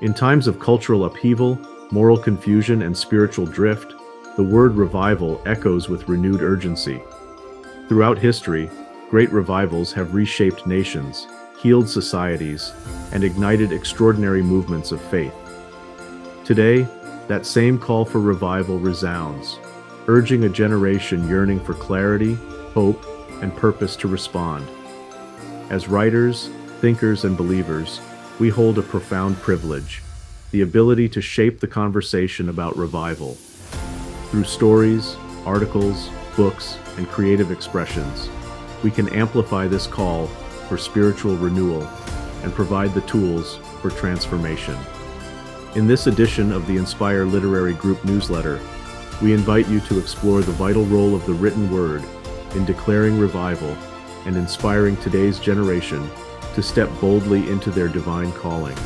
In times of cultural upheaval, moral confusion, and spiritual drift, the word revival echoes with renewed urgency. Throughout history, great revivals have reshaped nations, healed societies, and ignited extraordinary movements of faith. Today, that same call for revival resounds, urging a generation yearning for clarity, hope, and purpose to respond. As writers, thinkers, and believers, we hold a profound privilege, the ability to shape the conversation about revival. Through stories, articles, books, and creative expressions, we can amplify this call for spiritual renewal and provide the tools for transformation. In this edition of the Inspire Literary Group newsletter, we invite you to explore the vital role of the written word in declaring revival and inspiring today's generation to step boldly into their divine calling.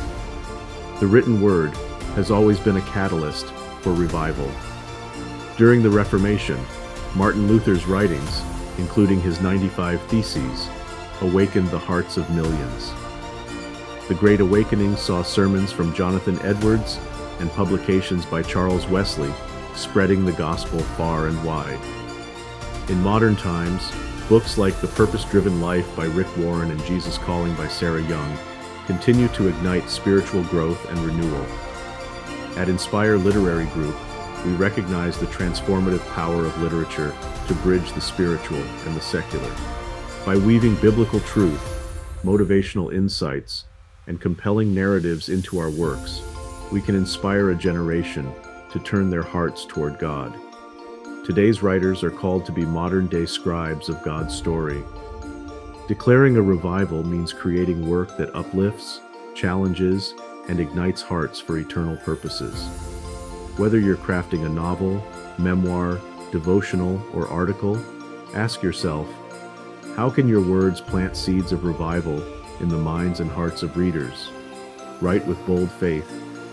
The written word has always been a catalyst for revival. During the Reformation, Martin Luther's writings, including his 95 Theses, awakened the hearts of millions. The Great Awakening saw sermons from Jonathan Edwards and publications by Charles Wesley spreading the gospel far and wide. In modern times, books like The Purpose-Driven Life by Rick Warren and Jesus Calling by Sarah Young continue to ignite spiritual growth and renewal. At Inspire Literary Group, we recognize the transformative power of literature to bridge the spiritual and the secular. By weaving biblical truth, motivational insights, and compelling narratives into our works, we can inspire a generation to turn their hearts toward God. Today's writers are called to be modern-day scribes of God's story. Declaring a revival means creating work that uplifts, challenges, and ignites hearts for eternal purposes. Whether you're crafting a novel, memoir, devotional, or article, ask yourself, how can your words plant seeds of revival in the minds and hearts of readers? Write with bold faith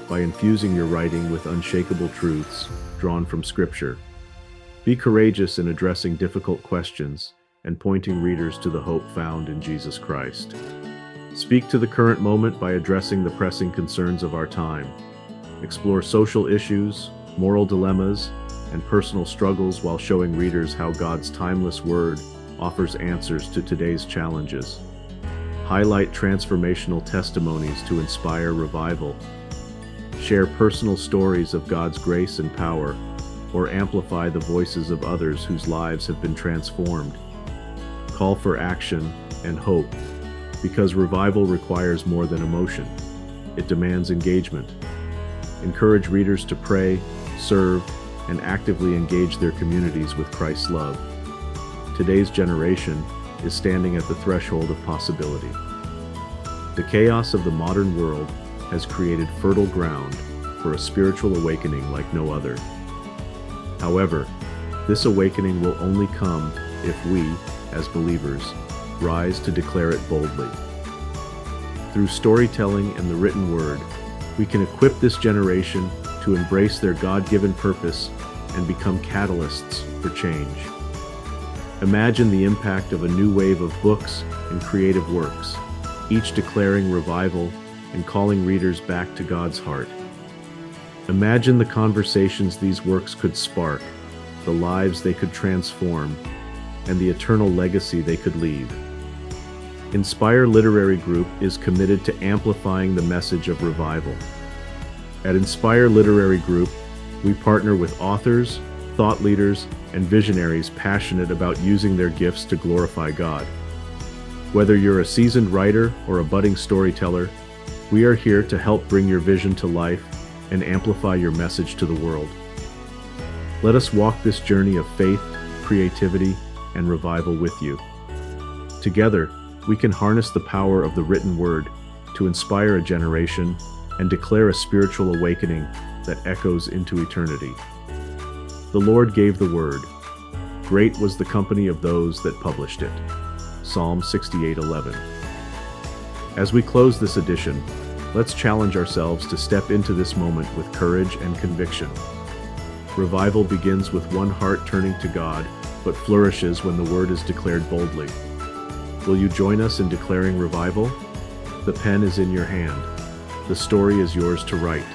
by infusing your writing with unshakable truths drawn from Scripture. Be courageous in addressing difficult questions and pointing readers to the hope found in Jesus Christ. Speak to the current moment by addressing the pressing concerns of our time. Explore social issues, moral dilemmas, and personal struggles while showing readers how God's timeless word offers answers to today's challenges. Highlight transformational testimonies to inspire revival. Share personal stories of God's grace and power, or amplify the voices of others whose lives have been transformed. Call for action and hope, because revival requires more than emotion. It demands engagement. Encourage readers to pray, serve, and actively engage their communities with Christ's love. Today's generation is standing at the threshold of possibility. The chaos of the modern world has created fertile ground for a spiritual awakening like no other. However, this awakening will only come if we, as believers, rise to declare it boldly. Through storytelling and the written word, we can equip this generation to embrace their God-given purpose and become catalysts for change. Imagine the impact of a new wave of books and creative works, each declaring revival and calling readers back to God's heart. Imagine the conversations these works could spark, the lives they could transform, and the eternal legacy they could leave. Inspire Literary Group is committed to amplifying the message of revival. At Inspire Literary Group, we partner with authors, thought leaders, and visionaries passionate about using their gifts to glorify God. Whether you're a seasoned writer or a budding storyteller, we are here to help bring your vision to life and amplify your message to the world. Let us walk this journey of faith, creativity, and revival with you. Together, we can harness the power of the written word to inspire a generation and declare a spiritual awakening that echoes into eternity. The Lord gave the word. Great was the company of those that published it. Psalm 68:11. As we close this edition, let's challenge ourselves to step into this moment with courage and conviction. Revival begins with one heart turning to God, but flourishes when the word is declared boldly. Will you join us in declaring revival? The pen is in your hand. The story is yours to write.